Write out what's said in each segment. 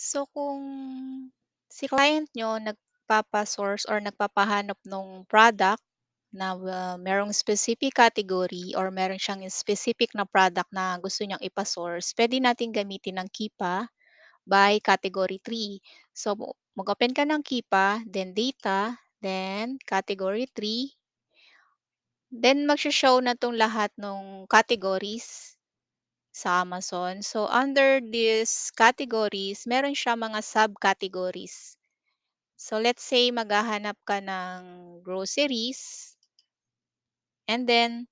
So, kung si client niyo nagpapa-source or nagpapahanap nung product na, merong specific category or meron siyang specific na product na gusto niyang ipa-source, puwede nating gamitin ang Kipa by category tree. So, mag-open ka ng Kipa, then data, then category tree, then magsho-show na 'tong lahat nung categories sa Amazon. So, under these categories, meron siya mga subcategories. So, let's say maghahanap ka ng groceries and then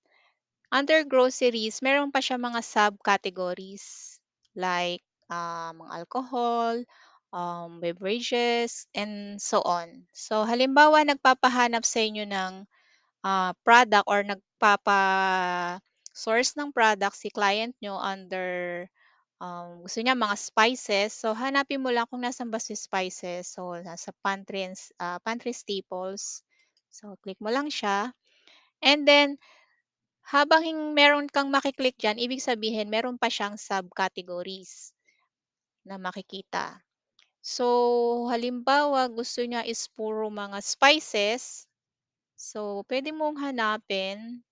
under groceries, meron pa siya mga subcategories like, mga alcohol, beverages, and so on. So, halimbawa nagpapahanap sa inyo ng, product or nagpapa-source ng product si client niyo under, gusto niya mga spices. So, hanapin mo lang kung nasaan ba si spices. So, nasa pantry staples. So, click mo lang siya and then habang meron kang maki-click diyan, ibig sabihin meron pa siyang subcategories na makikita. So, halimbawa gusto niya is puro mga spices, so puwede mong hanapin,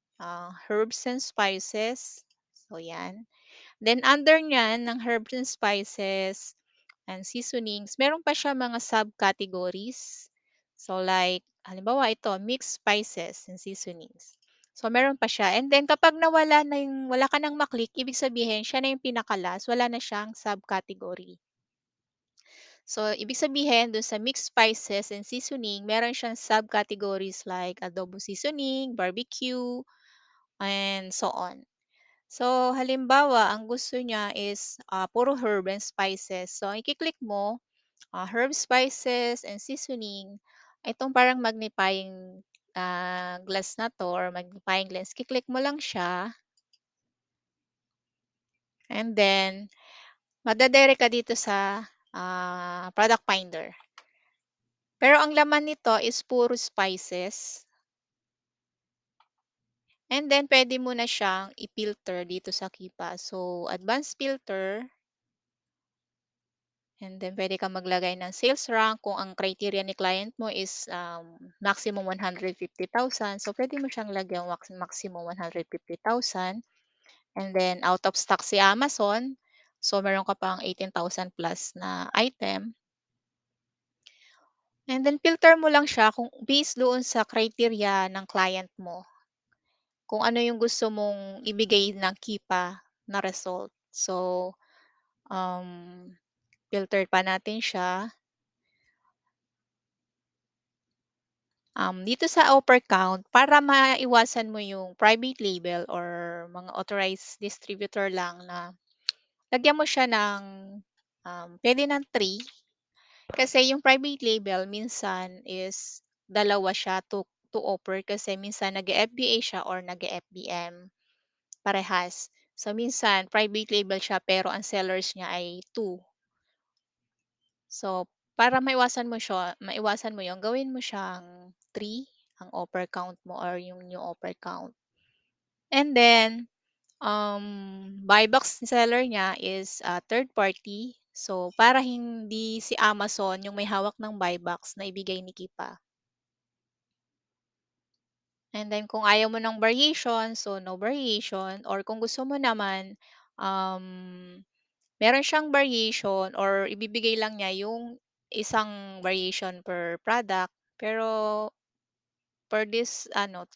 herbs and spices. So, 'yan. Then under niyan ng herbs and spices and seasonings, meron pa siya mga subcategories. So like, halimbawa ito, mixed spices and seasonings. So meron pa siya. And then kapag wala ka nang maklik, ibig sabihin siya na yung pinaka-last, wala na siyang subcategory. So ibig sabihin dun sa mixed spices and seasoning, meron siyang subcategories like adobo seasoning, barbecue, and so on. So, halimbawa, ang gusto niya is puro herb and spices. So, ang i-click mo, herb, spices, and seasoning. Itong parang magnifying glass na to or magnifying lens. Kiklik mo lang siya and then madadirect ka dito sa product finder. Pero ang laman nito is puro spices. And then, pwede mo na siyang i-filter dito sa Kipa. So, advanced filter. And then puwede kang maglagay ng sales rank kung ang criteria ni client mo is, maximum 150,000. So, puwede mo siyang lagyan maximum 150,000. And then out of stock si Amazon, so meron ka pang 18,000 plus na item. And then filter mo lang siya kung based doon sa criteria ng client mo, kung ano yung gusto mong ibigay ng Kipa na result. So, um, filter pa natin siya. Dito sa offer count, para maiwasan mo yung private label or mga authorized distributor lang na lagyan mo siya ng, puwede ng 3. Kasi yung private label minsan is dalawa siya to offer kasi minsan nag-e-FBA siya or nag-e-FBM, parehas. So, minsan private label siya pero ang sellers niya ay 2. So, para maiwasan mo 'yun, gawin mo siyang 3 ang offer count mo or yung new offer count. And then, buy box seller niya is, third party. So, para hindi si Amazon yung may hawak ng buy box na ibigay ni Kipa. And then kung ayaw mo ng variation, so no variation or kung gusto mo naman, um, meron siyang variation or ibibigay lang niya yung isang variation per product. Pero for this ano,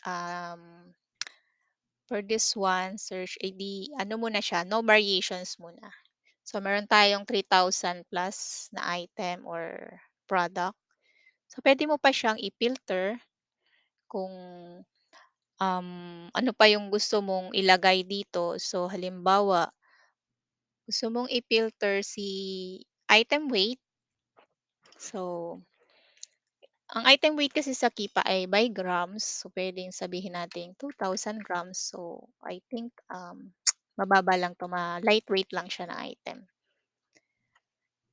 for this one search, eh, ano muna siya, no variations muna. So meron tayong 3,000 plus na item or product. So puwede mo pa siyang i-filter kung, ano pa yung gusto mong ilagay dito. So halimbawa, gusto mong i-filter si item weight. So, ang item weight kasi sa Kipa ay by grams. So, puwedeng sabihin natin 2,000 grams. So, I think, mababa lang 'to, lightweight lang siya na item.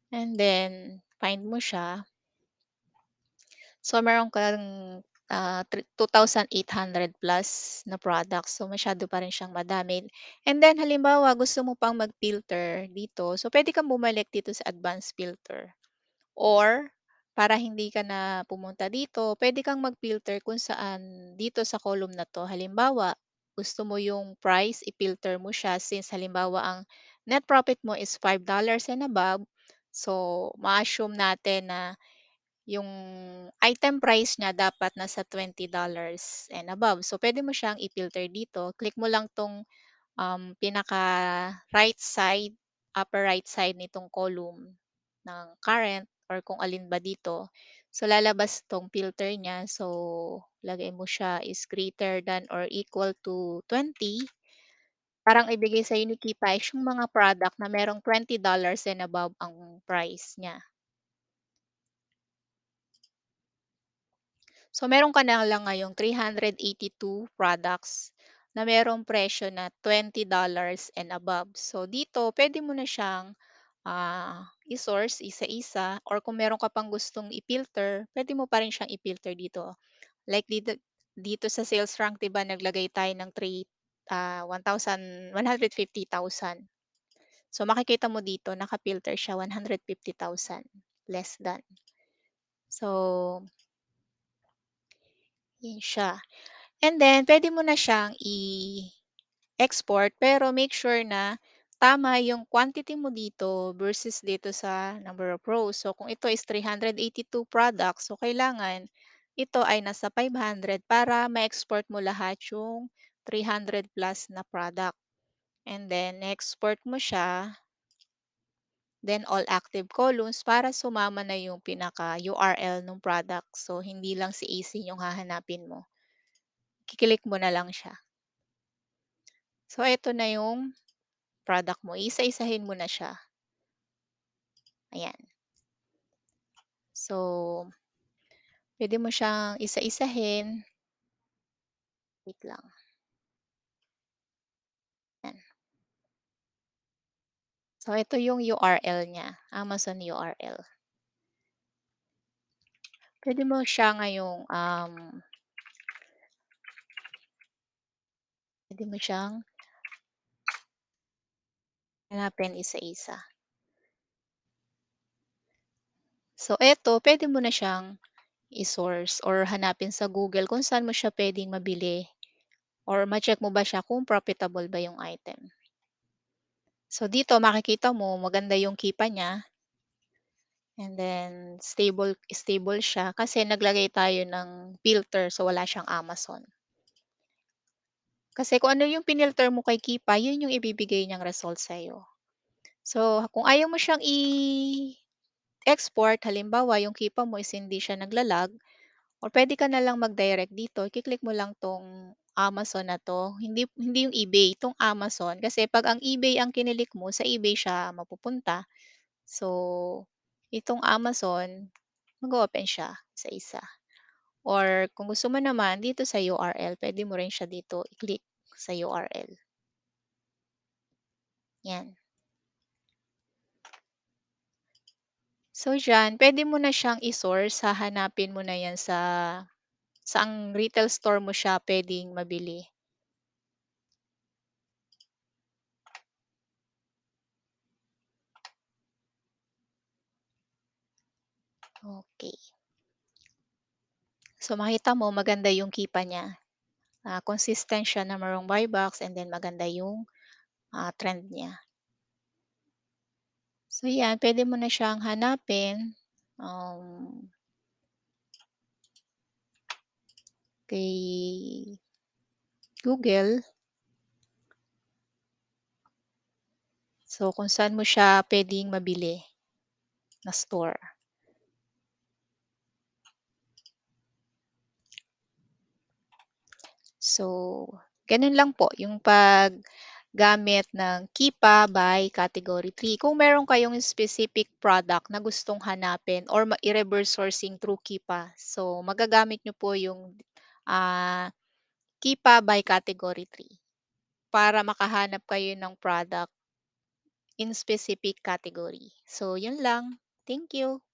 And then, find mo siya. So, meron kang, 2,800 plus na products. So, masyado pa rin siyang madami. And then halimbawa gusto mo pang mag-filter dito, so puwede kang bumalik dito sa advanced filter. Or para hindi ka na pumunta dito, puwede kang mag-filter kung saan dito sa column na 'to. Halimbawa, gusto mo yung price, i-filter mo siya since halimbawa ang net profit mo is $5 and above. So, ma-assume natin na yung item price niya dapat nasa $20 and above. So, puwede mo siyang i-filter dito. Click mo lang 'tong, pinaka-right side, upper right side nitong column ng current or kung alin ba dito. So, lalabas 'tong filter niya. So, lagay mo siya is greater than or equal to 20. Parang ibigay sa'yo ni Keyprice yung mga product na merong $20 and above ang price niya. So, meron ka na lang ngayong 382 products na merong presyo na $20 and above. So, dito puwede mo na siyang, i-source isa-isa or kung meron ka pang gustong i-filter, puwede mo pa rin siyang i-filter dito. Like dito dito sa sales rank 'di ba naglagay tayo ng 150,000. So, makikita mo dito naka-filter siya 150,000 less than. So, 'yun siya. And then puwede mo na siyang i-export pero make sure na tama yung quantity mo dito versus dito sa number of rows. So kung ito is 382 products, so kailangan ito ay nasa 500 para ma-export mo lahat yung 300 plus na product. And then export mo siya, then all active columns para sumama na yung pinaka-URL ng product. So hindi lang si AC yung hahanapin mo. Kiklik mo na lang siya. So, eto na yung product mo. Isa-isahin mo na siya. Ayan. So, pwede mo siyang isa-isahin. Wait lang. Yan. So, ito yung URL niya. Amazon URL. Pwede mo siya ngayong, pwede mo siyang hanapin isa-isa. So, eto, pwede mo na siyang i-source or hanapin sa Google kung saan mo siya pwedeng mabili or ma-check mo ba siya kung profitable ba yung item. So, dito makikita mo maganda yung kita niya. And then stable stable siya kasi naglagay tayo ng filter so wala siyang Amazon. Kasi kung ano yung pinilter mo kay Kipa, yun yung ibibigay niyang result sa'yo. So, kung ayaw mo siyang i-export, halimbawa yung Kipa mo is hindi siya nagla-lag or puwede ka na lang mag-direct dito, i-click mo lang 'tong Amazon na 'to, hindi yung eBay, 'tong Amazon. Kasi 'pag ang eBay ang kinilik mo, sa eBay siya mapupunta. So, itong Amazon, mag-o-open siya isa-isa. Or kung gusto mo naman dito sa URL, puwede mo rin siya dito i-click sa URL, 'yan. So diyan, puwede mo na siyang i-source, hahanapin mo na 'yan sa saang retail store mo siya puwedeng mabili. Okey. So makita mo maganda yung kita niya, consistent siya na mayroong buy box and then maganda yung, trend niya. So 'yan, puwede mo na siyang hanapin, um, kay Google. So, kung saan mo siya puwedeng mabili na store. So, gano'n lang po yung paggamit ng Kipa by Category 3. Kung meron kayong specific product na gustong hanapin or i-reverse sourcing through Kipa, so magagamit niyo po yung, ah, Kipa by Category 3 para makahanap kayo ng product in specific category. So, yun lang. Thank you.